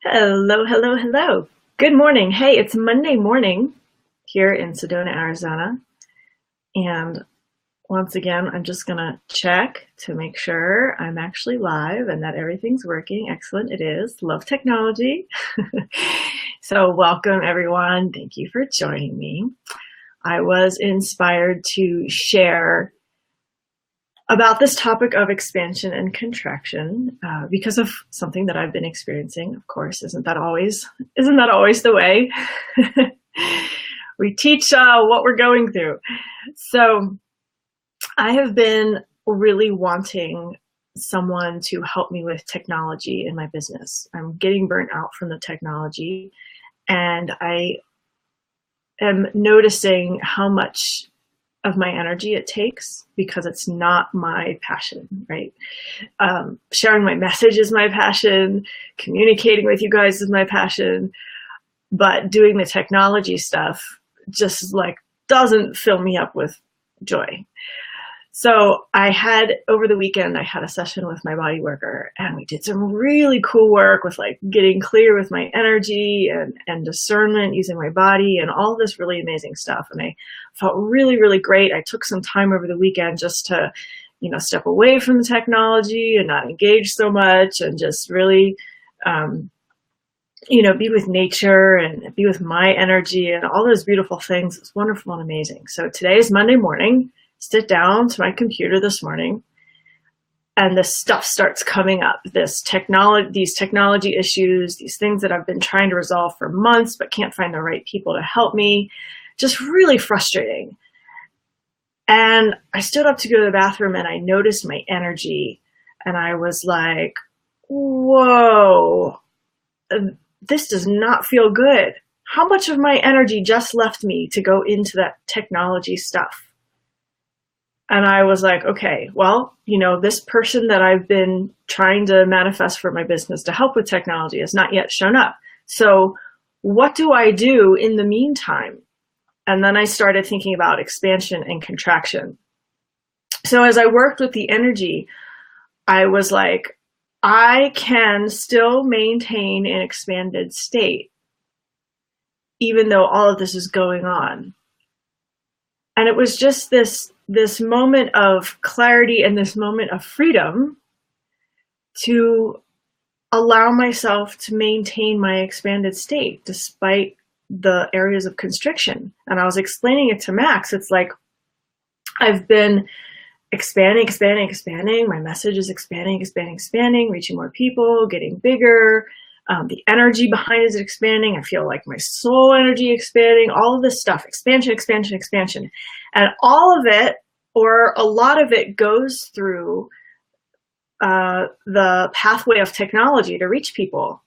Hello, hello, hello. Good morning. Hey, it's Monday morning here in Sedona, Arizona. And once again, I'm just going to check to make sure I'm actually live and that everything's working. Excellent, it is. Love technology. So, welcome everyone. Thank you for joining me. I was inspired to share about this topic of expansion and contraction because of something that I've been experiencing. Of course, isn't that always the way? We teach what we're going through. So I have been really wanting someone to help me with technology in my business. I'm getting burnt out from the technology, and I am noticing how much of my energy it takes because it's not my passion, right? Sharing my message is my passion. Communicating with you guys is my passion. But doing the technology stuff just doesn't fill me up with joy. So over the weekend, I had a session with my body worker, and we did some really cool work with getting clear with my energy and discernment using my body and all this really amazing stuff. And I felt really, really great. I took some time over the weekend just to, step away from the technology and not engage so much and just really, be with nature and be with my energy and all those beautiful things. It's wonderful and amazing. So today is Monday morning. Sit down to my computer this morning, and this stuff starts coming up. These technology issues, these things that I've been trying to resolve for months, but can't find the right people to help me. Just really frustrating. And I stood up to go to the bathroom, and I noticed my energy, and I was like, whoa, this does not feel good. How much of my energy just left me to go into that technology stuff? And I was like, okay, well, this person that I've been trying to manifest for my business to help with technology has not yet shown up. So what do I do in the meantime? And then I started thinking about expansion and contraction. So as I worked with the energy, I was like, I can still maintain an expanded state, even though all of this is going on. And it was just this moment of clarity and this moment of freedom to allow myself to maintain my expanded state despite the areas of constriction. And I was explaining it to Max. It's like I've been expanding. My message is expanding, reaching more people, getting bigger. The energy behind it is expanding. I feel like my soul energy expanding, all of this stuff, expansion. And all of it, or a lot of it, goes through the pathway of technology to reach people.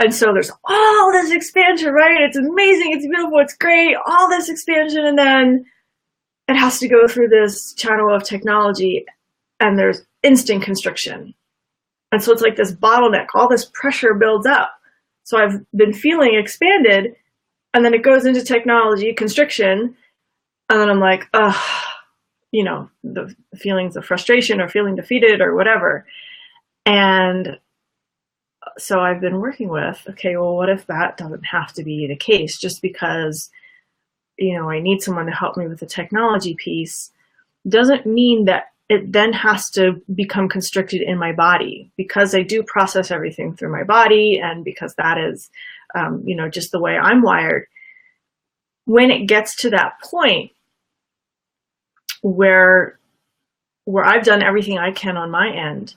And so there's all this expansion, right? It's amazing, it's beautiful, it's great, all this expansion, and then it has to go through this channel of technology, and there's instant constriction. And so it's like this bottleneck, all this pressure builds up. So I've been feeling expanded, and then it goes into technology, constriction, and then I'm like, the feelings of frustration or feeling defeated or whatever. And so I've been working with, okay, well, what if that doesn't have to be the case? Just because, I need someone to help me with the technology piece doesn't mean that it then has to become constricted in my body, because I do process everything through my body, and because that is, just the way I'm wired. When it gets to that point where I've done everything I can on my end,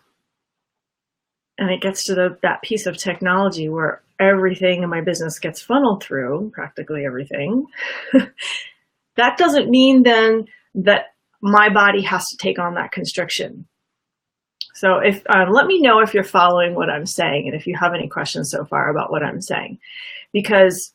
and it gets to that piece of technology where everything in my business gets funneled through, practically everything, that doesn't mean then that my body has to take on that constriction. So let me know if you're following what I'm saying, and if you have any questions so far about what I'm saying, because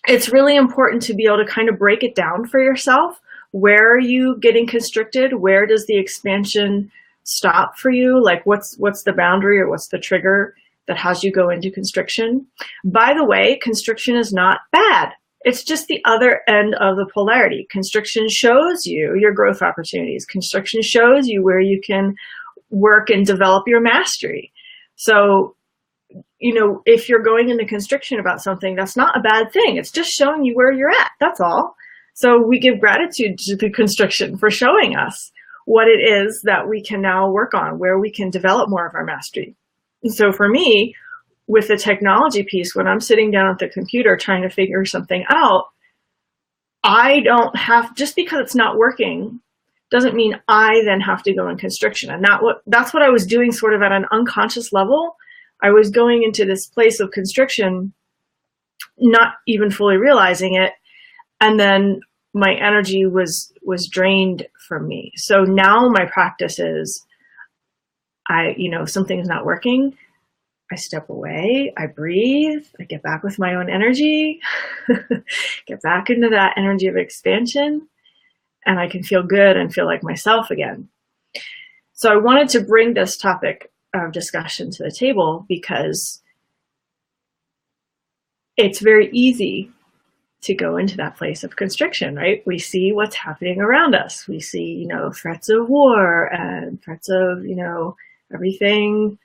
it's really important to be able to kind of break it down for yourself. Where are you getting constricted? Where does the expansion stop for you? Like what's the boundary, or what's the trigger that has you go into constriction? By the way, constriction is not bad. It's just the other end of the polarity. Constriction shows you your growth opportunities. Constriction shows you where you can work and develop your mastery. So, if you're going into constriction about something, that's not a bad thing. It's just showing you where you're at. That's all. So we give gratitude to the constriction for showing us what it is that we can now work on, where we can develop more of our mastery. And so for me, with the technology piece, when I'm sitting down at the computer trying to figure something out, I don't have, just because it's not working, doesn't mean I then have to go in constriction. And that's what I was doing sort of at an unconscious level. I was going into this place of constriction, not even fully realizing it. And then my energy was drained from me. So now my practice is, something's not working. I step away, I breathe, I get back with my own energy, get back into that energy of expansion, and I can feel good and feel like myself again. So I wanted to bring this topic of discussion to the table because it's very easy to go into that place of constriction, right? We see what's happening around us. We see, threats of war and threats of, everything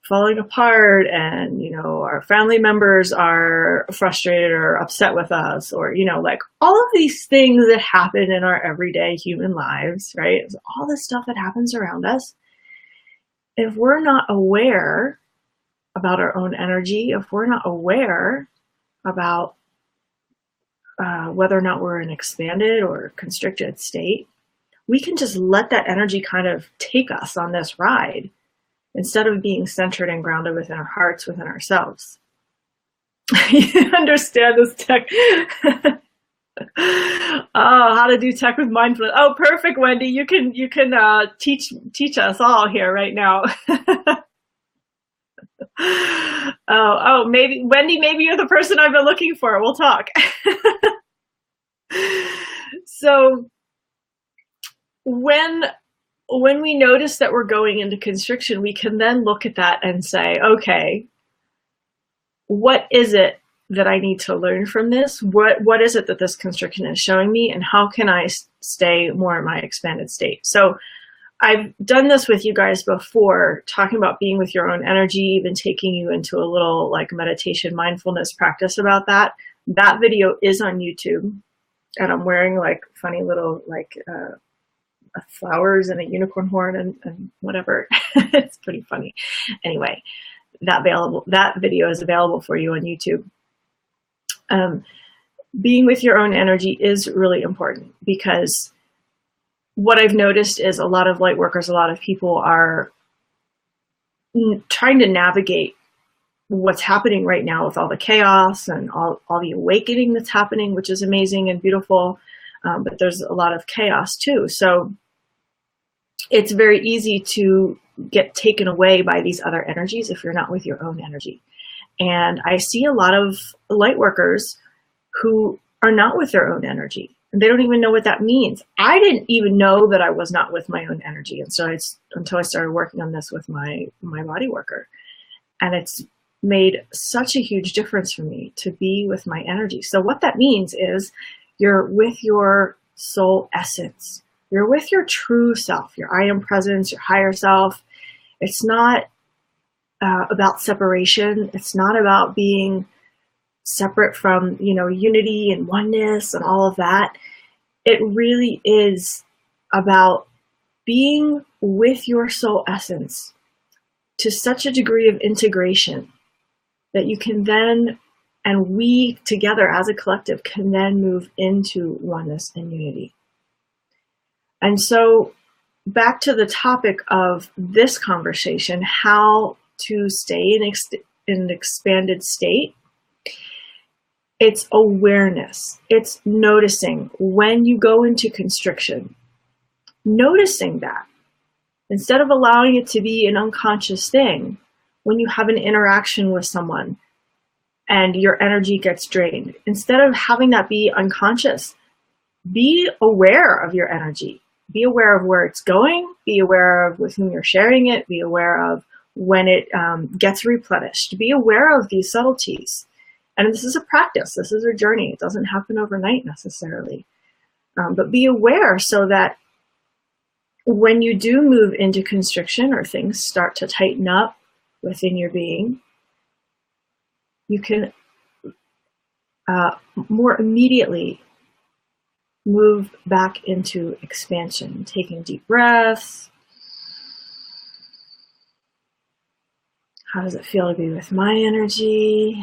falling apart, and our family members are frustrated or upset with us, or like all of these things that happen in our everyday human lives, right? All this stuff that happens around us. If we're not aware about our own energy, if we're not aware about whether or not we're in expanded or constricted state, we can just let that energy kind of take us on this ride, instead of being centered and grounded within our hearts, within ourselves. You understand this tech? Oh, how to do tech with mindfulness. Oh, perfect, Wendy. You can teach us all here right now. Maybe Wendy, maybe you're the person I've been looking for. We'll talk. So when we notice that we're going into constriction, we can then look at that and say, okay, what is it that I need to learn from this? What is it that this constriction is showing me, and how can I stay more in my expanded state? So I've done this with you guys before, talking about being with your own energy, even taking you into a little like meditation mindfulness practice about that. That video is on YouTube, and I'm wearing like funny little flowers and a unicorn horn and whatever. It's pretty funny. Anyway, that video is available for you on YouTube. Being with your own energy is really important, because what I've noticed is a lot of light workers, a lot of people are trying to navigate what's happening right now with all the chaos and all the awakening that's happening, which is amazing and beautiful. But there's a lot of chaos too. So it's very easy to get taken away by these other energies if you're not with your own energy. And I see a lot of light workers who are not with their own energy. They don't even know what that means. I didn't even know that I was not with my own energy. And so until I started working on this with my body worker. And it's made such a huge difference for me to be with my energy. So what that means is you're with your soul essence. You're with your true self, your I am presence, your higher self. It's not about separation. It's not about being separate from, unity and oneness and all of that. It really is about being with your soul essence to such a degree of integration that you can then, and we together as a collective can then move into oneness and unity. And so back to the topic of this conversation, how to stay in an expanded state. It's awareness. It's noticing when you go into constriction, noticing that instead of allowing it to be an unconscious thing, when you have an interaction with someone and your energy gets drained, instead of having that be unconscious, be aware of your energy. Be aware of where it's going. Be aware of with whom you're sharing it. Be aware of when it gets replenished. Be aware of these subtleties. And this is a practice. This is a journey. It doesn't happen overnight necessarily. But be aware so that when you do move into constriction or things start to tighten up within your being, you can more immediately move back into expansion, taking deep breaths. How does it feel to be with my energy?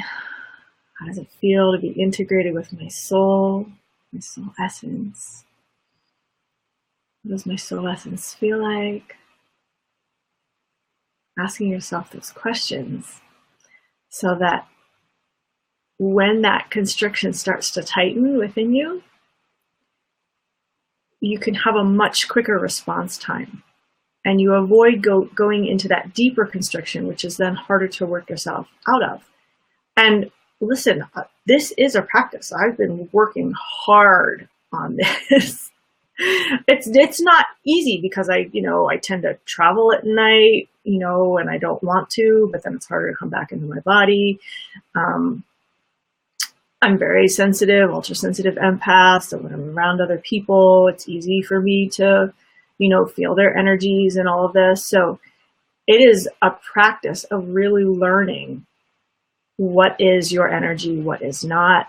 How does it feel to be integrated with my soul essence? What does my soul essence feel like? Asking yourself those questions so that when that constriction starts to tighten within you, you can have a much quicker response time, and you avoid going into that deeper constriction, which is then harder to work yourself out of. And listen, this is a practice. I've been working hard on this. It's not easy because I tend to travel at night, and I don't want to, but then it's harder to come back into my body. I'm very sensitive, ultra-sensitive empath, so when I'm around other people, it's easy for me to, feel their energies and all of this. So it is a practice of really learning what is your energy, what is not,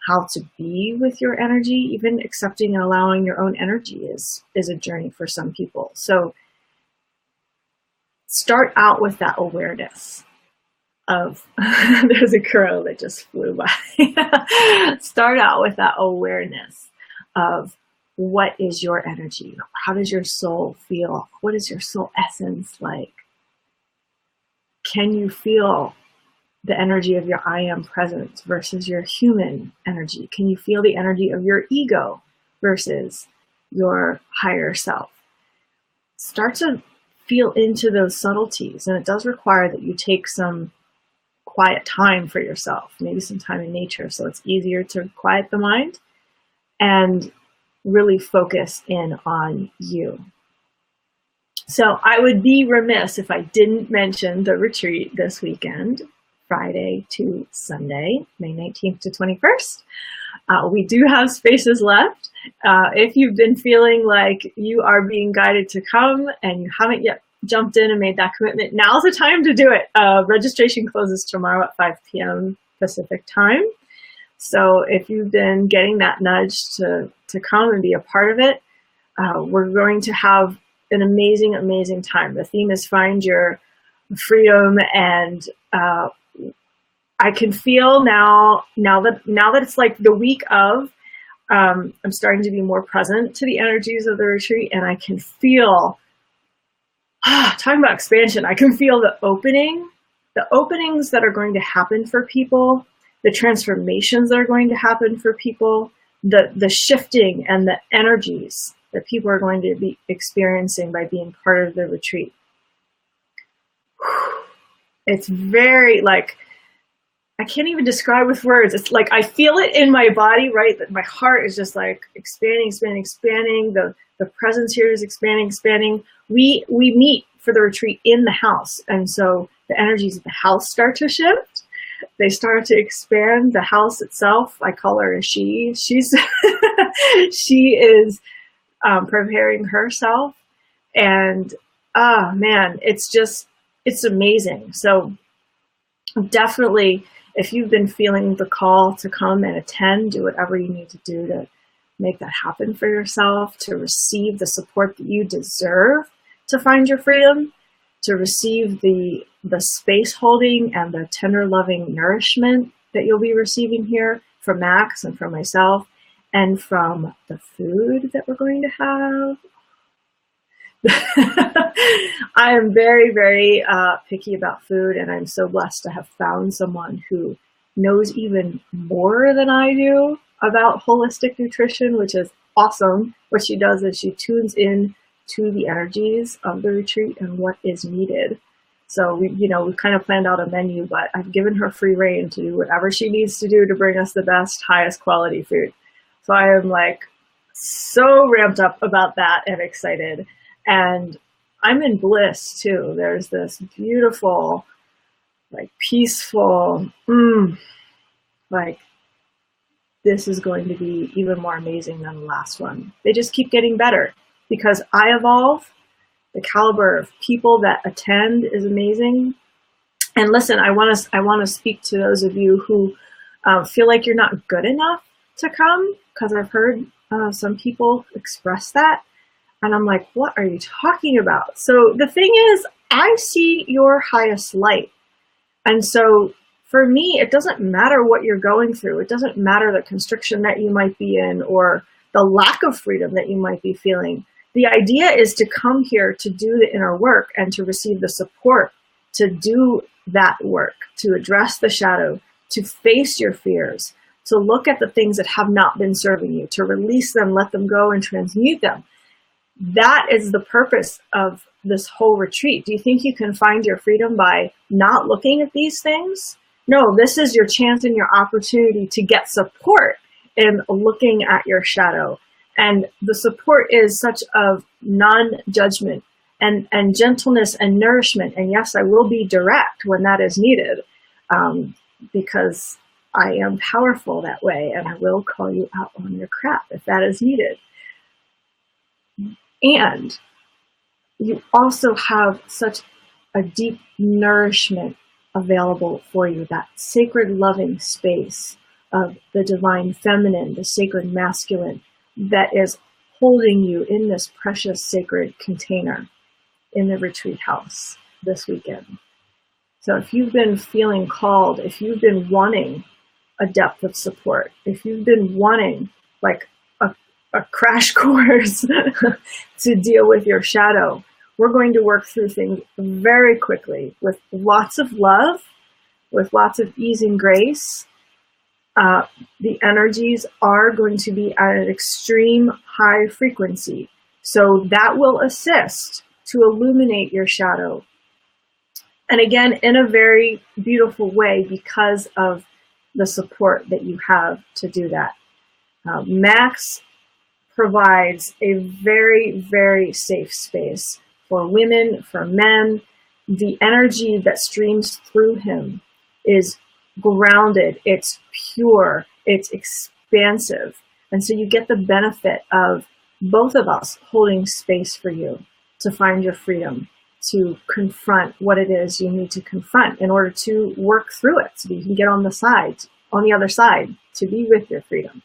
how to be with your energy. Even accepting and allowing your own energy is a journey for some people. So start out with that awareness of, there's a crow that just flew by. Start out with that awareness of what is your energy? How does your soul feel? What is your soul essence like? Can you feel the energy of your I am presence versus your human energy? Can you feel the energy of your ego versus your higher self? Start to feel into those subtleties, and it does require that you take some quiet time for yourself, maybe some time in nature, so it's easier to quiet the mind and really focus in on you. So I would be remiss if I didn't mention the retreat this weekend, Friday to Sunday, May 19th to 21st. We do have spaces left. If you've been feeling like you are being guided to come and you haven't yet jumped in and made that commitment, now's the time to do it. Registration closes tomorrow at 5 p.m. Pacific time. So if you've been getting that nudge to come and be a part of it, we're going to have an amazing, amazing time. The theme is Find Your Freedom, and I can feel now that it's like the week of, I'm starting to be more present to the energies of the retreat, and I can feel, talking about expansion, I can feel the openings that are going to happen for people, the transformations that are going to happen for people, the shifting and the energies that people are going to be experiencing by being part of the retreat. It's very, like, I can't even describe with words. It's like I feel it in my body, right? That my heart is just like expanding. The presence here is expanding. We meet for the retreat in the house, and so the energies of the house start to shift. They start to expand. The house itself, I call her a she. She's she is preparing herself, and man, it's amazing. So definitely, if you've been feeling the call to come and attend, do whatever you need to do to make that happen for yourself, to receive the support that you deserve to find your freedom, to receive the space holding and the tender loving nourishment that you'll be receiving here from Max and from myself, and from the food that we're going to have. I am very, very picky about food, and I'm so blessed to have found someone who knows even more than I do about holistic nutrition, which is awesome. What she does is she tunes in to the energies of the retreat and what is needed. So we've kind of planned out a menu, but I've given her free reign to do whatever she needs to do to bring us the best, highest quality food. So I am like so ramped up about that and excited. And I'm in bliss too. There's this beautiful, like peaceful, like this is going to be even more amazing than the last one. They just keep getting better because I evolve. The caliber of people that attend is amazing. And listen, I want to speak to those of you who feel like you're not good enough to come, because I've heard some people express that. And I'm like, what are you talking about? So the thing is, I see your highest light. And so for me, it doesn't matter what you're going through. It doesn't matter the constriction that you might be in or the lack of freedom that you might be feeling. The idea is to come here to do the inner work and to receive the support to do that work, to address the shadow, to face your fears, to look at the things that have not been serving you, to release them, let them go, and transmute them. That is the purpose of this whole retreat. Do you think you can find your freedom by not looking at these things? No, this is your chance and your opportunity to get support in looking at your shadow. And the support is such of non-judgment and gentleness and nourishment. And yes, I will be direct when that is needed, because I am powerful that way, and I will call you out on your crap if that is needed. And you also have such a deep nourishment available for you, that sacred loving space of the divine feminine, the sacred masculine, that is holding you in this precious sacred container in the retreat house this weekend. So if you've been feeling called, if you've been wanting a depth of support, if you've been wanting like a crash course to deal with your shadow, we're going to work through things very quickly with lots of love, with lots of ease and grace. The energies are going to be at an extreme high frequency. So that will assist to illuminate your shadow. And again, in a very beautiful way, because of the support that you have to do that. Max provides a very, very safe space for women, for men. The energy that streams through him is grounded, it's pure, it's expansive. And so you get the benefit of both of us holding space for you to find your freedom, to confront what it is you need to confront in order to work through it so that you can get on the other side to be with your freedom.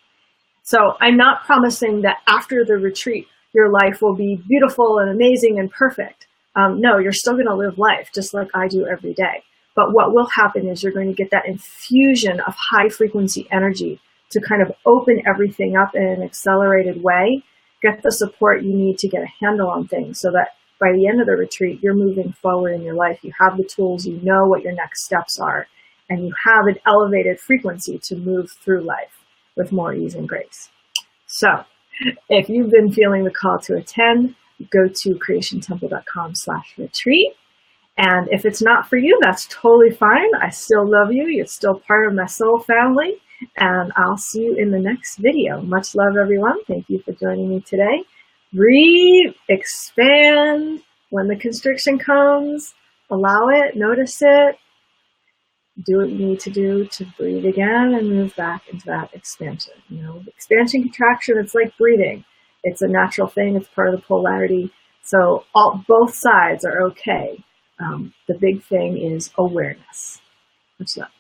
So I'm not promising that after the retreat, your life will be beautiful and amazing and perfect. No, you're still going to live life just like I do every day. But what will happen is you're going to get that infusion of high frequency energy to kind of open everything up in an accelerated way, get the support you need to get a handle on things so that by the end of the retreat, you're moving forward in your life. You have the tools, you know what your next steps are, and you have an elevated frequency to move through life with more ease and grace. So if you've been feeling the call to attend, go to creationtemple.com/retreat. And if it's not for you, that's totally fine. I still love you. You're still part of my soul family. And I'll see you in the next video. Much love, everyone. Thank you for joining me today. Breathe, expand. When the constriction comes, allow it, notice it. Do what you need to do to breathe again and move back into that expansion. You know, expansion, contraction, it's like breathing. It's a natural thing. It's part of the polarity. So both sides are okay. The big thing is awareness. Much love.